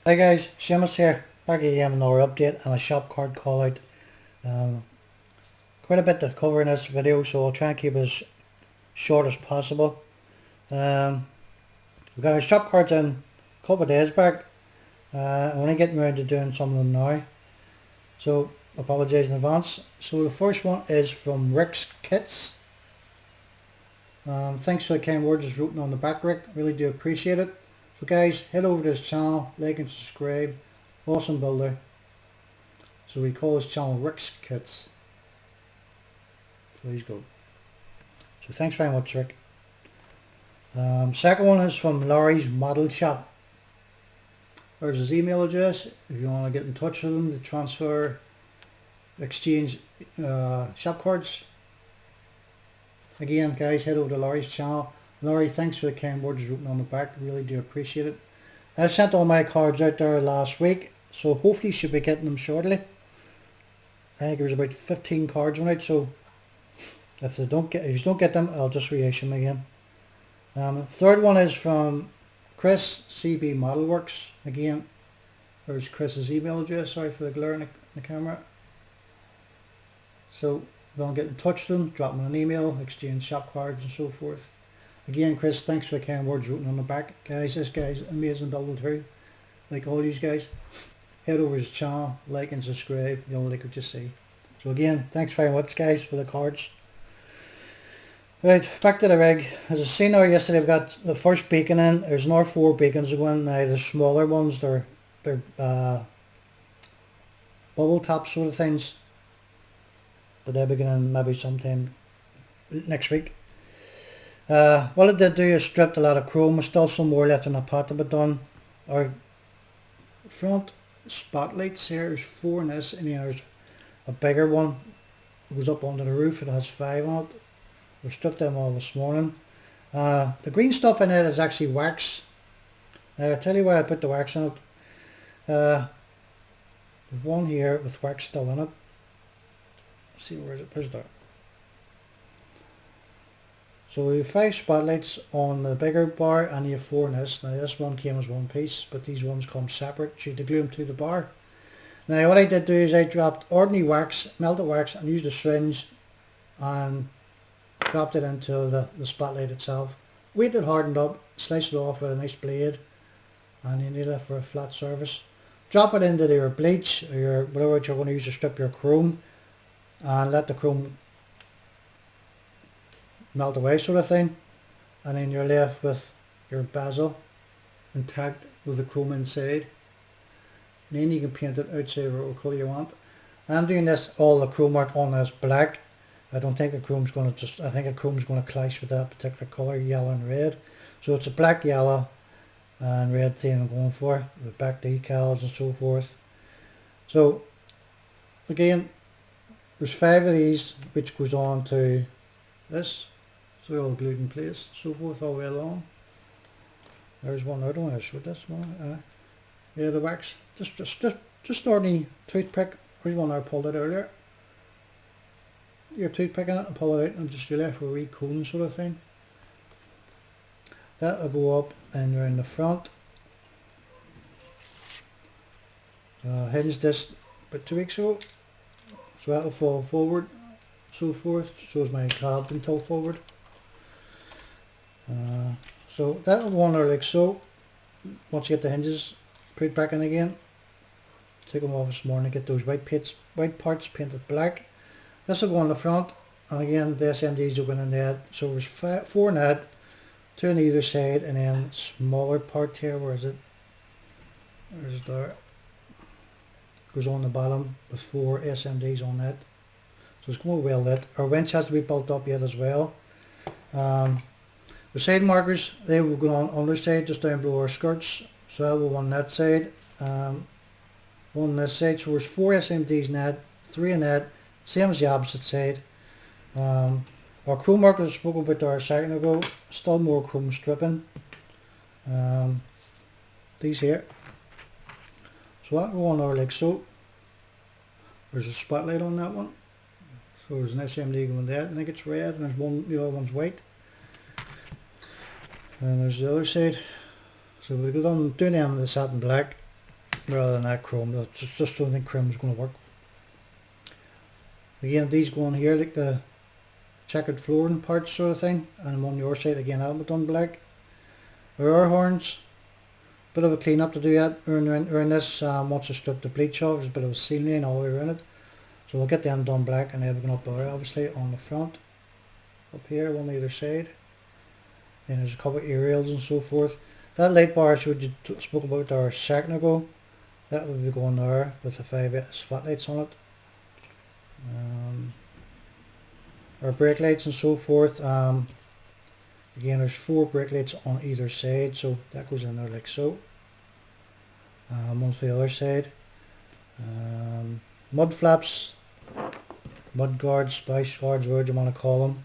Hi guys, Seamus here, back again with another update and a shop card call out. Um, Quite a bit to cover in this video, so I'll try and keep it as short as possible. Um, we got our shop cards in a couple of days back. I'm only getting around to doing some of them now, so apologise in advance. So the first one is from Rick's Kits. Thanks for the kind words it's written on the back, Rick. Really do appreciate it. So guys, head over to his channel, like and subscribe. Awesome builder. So we call his channel Rick's Kits. So he's good. So thanks very much, Rick. Second one is from Larry's Model Shop. There's his email address if you want to get in touch with him to transfer, exchange shop cards. Again, guys, head over to Larry's channel. Larry, thanks for the kind words written on the back. Really do appreciate it. I sent all my cards out there last week, so hopefully you should be getting them shortly. I think there was about 15 cards went out, so if you don't get them, I'll just reissue them again. Third one is from Chris CB Model Works. Again, there's Chris's email address. Sorry for the glare in the camera. So if you want to get in touch with them, drop them an email, exchange shop cards and so forth. Again, Chris, thanks for the kind words written on the back. Guys, this guy's amazing builder too. Like all these guys. Head over to his channel, like and subscribe. You'll like what you see. So again, thanks very much guys for the cards. Right, back to the rig. As I seen there yesterday, I've got the first beacon in. There's another 4 beacons going. Now the smaller ones, they're bubble top sort of things. But they're beginning maybe sometime next week. What I did do is stripped a lot of chrome. There's still some more left in the pot to be done. Our front spotlights here, there's 4 in this, and then there's a bigger one. It goes up onto the roof. It has 5 on it. We stripped them all this morning. The green stuff in it is actually wax. I'll tell you why I put the wax in it. There's one here with wax still in it. Let's see, where is it? There's that. So we have 5 spotlights on the bigger bar and you have 4 in this. Now this one came as one piece, but these ones come separate. So you had to glue them to the bar. Now what I did do is I dropped ordinary wax, melted wax, and used a syringe and dropped it into the spotlight itself. Waited, hardened up, sliced it off with a nice blade, and you need it for a flat surface. Drop it into your bleach or your whatever you're going to use to strip your chrome, and let the chrome melt away sort of thing, and then you're left with your bezel intact with the chrome inside. And then you can paint it outside what colour you want. I'm doing this, all the chrome work on this black. I don't think the chrome's going to I think the chrome's going to clash with that particular colour, yellow and red. So it's a black, yellow and red thing I'm going for, with back decals and so forth. So again, there's 5 of these, which goes on to this. So they're all glued in place, so forth all the way along. There's one, I don't want to show this one. Yeah, the wax, just ordinary toothpick. There's one I pulled out earlier. Your toothpick in it and pull it out, and just you're left with a wee cone sort of thing. That'll go up and around the front. Hinged this about 2 weeks ago, so that'll fall forward, so forth. So is my cab can tilt forward. So that'll go on there like so. Once you get the hinges put it back in again, take them off this morning, get those white parts painted black. This will go on the front, and again the SMDs will go in that. So there's 4 in that, 2 on either side, and then smaller part here. Where is it? There's there. Goes on the bottom with 4 SMDs on that. So it's going well lit. Our winch has to be built up yet as well. The side markers, they will go on the side just down below our skirts. So that will go on that side. One on this side. So there's 4 SMDs in that, 3 in that. Same as the opposite side. Our chrome markers I spoke about there a second ago. Still more chrome stripping. These here. So that will go on there like so. There's a spotlight on that one. So there's an SMD going there. I think it's red, and there's one. The other one's white. And there's the other side. So we're doing them with the satin black. rather than that chrome. I just don't think chrome is going to work. Again, these go on here like the checkered flooring parts sort of thing, and on your side again I've done black. There are horns, bit of a clean up to do that around this. Once I strip the bleach off, there's a bit of a seal line all the way around it, so we'll get them done black, and then we're going up there obviously on the front, up here, one either side. Then there's a couple of ear rails and so forth. That light bar you spoke about there a second ago, that will be going there with the 5 spotlights on it. Our brake lights and so forth. Again, there's 4 brake lights on either side, so that goes in there like so. One for the other side. Mud flaps, mud guards, splash guards, whatever you want to call them.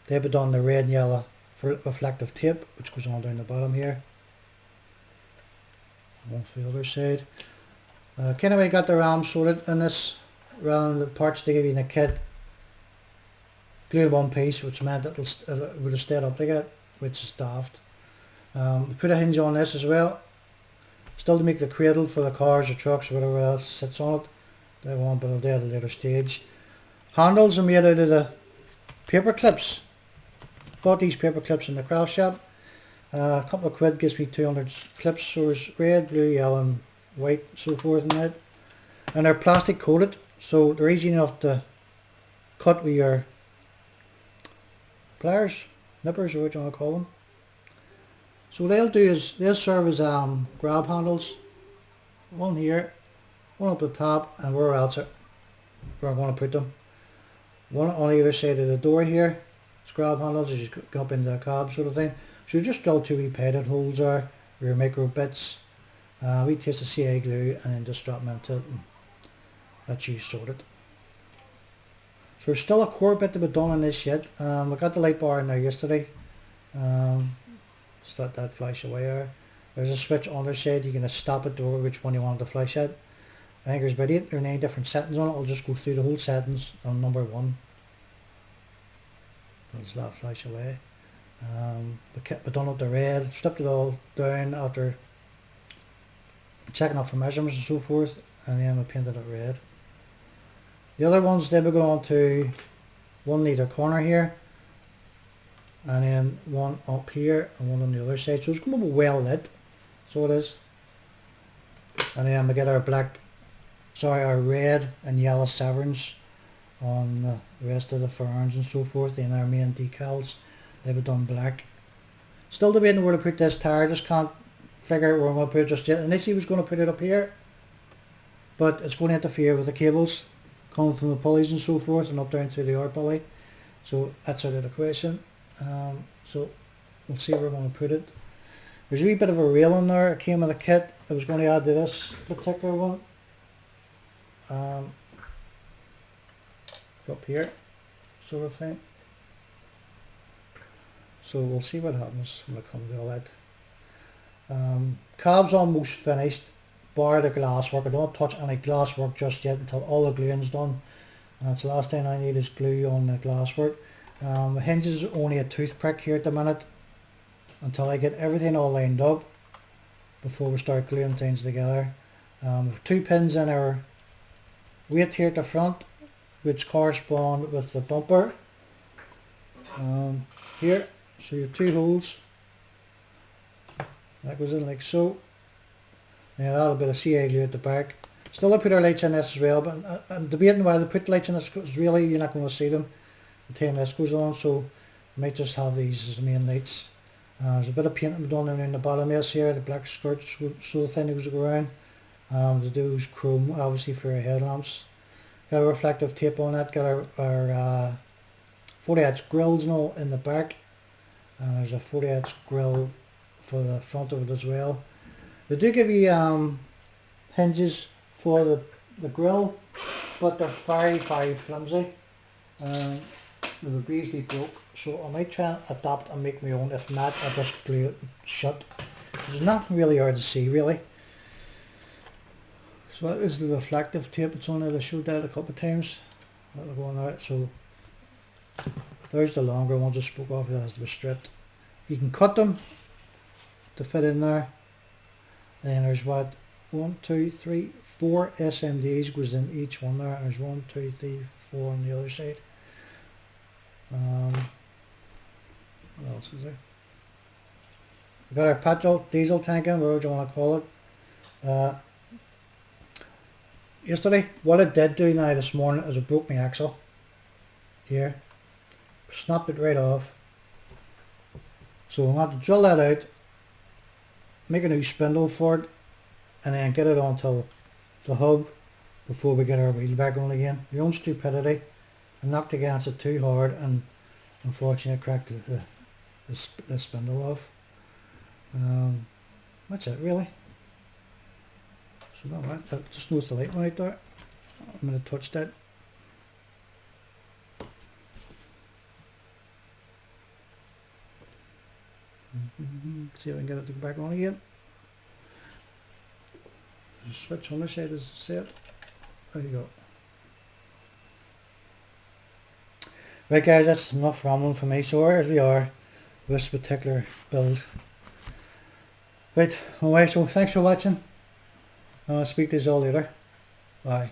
They've been done the red and yellow for reflective tape, which goes on down the bottom here. One for the other side. Kind of we got the ram sorted in this. Around the parts they give you in the kit, glue in one piece, which meant it would have stayed up like that, which is daft. We put a hinge on this as well, still to make the cradle for the cars or trucks or whatever else sits on it. They want, but I'll do at a later stage. Handles are made out of the paper clips. Bought these paper clips in the craft shop. A couple of quid gives me 200 clips, so it's red, blue, yellow and white and so forth and that. And they're plastic coated, so they're easy enough to cut with your pliers, nippers or what you want to call them. So what they'll do is they'll serve as grab handles. One here, one up the top, and where else where I'm going to put them. One on either side of the door here. It's grab handles as you go up into the cab sort of thing. So you just drill 2 wee padded holes there, where your micro bits. We taste the CA glue and then just drop them into it. That's you sorted. So there's still a core bit to be done on this yet. We got the light bar in there yesterday. Just let that flash away there. There's a switch on the side. You can stop it over which one you want to flash at. I think there's about 8 or 9 different settings on it. I'll just go through the whole settings on number 1. I'll just let it flash away. We done up the red, stripped it all down after checking out for measurements and so forth, and then we painted it red. The other ones then we go on to one either corner here, and then one up here and one on the other side, so it's going to be well lit, so it is. And then we get our our red and yellow severance on the rest of the ferns and so forth. Then our main decals, they've been done black. Still debating where to put this tire, just can't figure out where I'm going to put it just yet. Initially I was going to put it up here, but it's going to interfere with the cables coming from the pulleys and so forth and up down to the R pulley, so that's out of the question. So we'll see where I'm going to put it. There's a wee bit of a rail in there. It came with a kit. I was going to add to this particular one. Up here sort of thing. So we'll see what happens when it comes to all that. Cab's almost finished, bar the glass work. I don't touch any glass work just yet until all the gluing's done. So the last thing I need is glue on the glass work. The hinges are only a toothpick here at the minute until I get everything all lined up before we start gluing things together. With 2 pins in our weight here at the front, which correspond with the bumper here. So you have 2 holes. That goes in like so. Now that'll be the CA glue at the back. Still I put our lights in this as well, but I'm debating whether to put lights in this because really you're not going to see them the time this goes on, so I might just have these as the main lights. There's a bit of painting done around the bottom of this here, the black skirts so the thing goes around. To do is chrome obviously for our headlamps. Got a reflective tape on that, got our 40H grills and all in the back, and there's a 40H grill for the front of it as well. They do give you hinges for the grill, but they're very flimsy. They were easily broke, so I might try and adapt and make my own. If not, I'll just glue it shut. There's nothing really hard to see really. So that is the reflective tape. It's on there. I showed that a couple of times. That'll go on there. So there's the longer ones I spoke of. That has to be stripped. You can cut them to fit in there. And then there's what 1, 2, 3, 4 SMDs goes in each one there, and there's 1, 2, 3, 4 on the other side. What else is there? We've got our petrol, diesel tank in, whatever you want to call it. Yesterday, what I did do now this morning is I broke my axle here, snapped it right off. So I'm going to drill that out, make a new spindle for it, and then get it onto the hub before we get our wheel back on again. Your own stupidity. I knocked against it too hard, and unfortunately I cracked the spindle off. That's it really. So no, I just noticed the light right there. I'm going to touch that. See if I can get it to go back on again. There's a switch on the side, as I said. There you go. Right guys, that's enough rambling for me. So as we are with this particular build. Right, alright, so thanks for watching. I'll speak to you all later. Bye.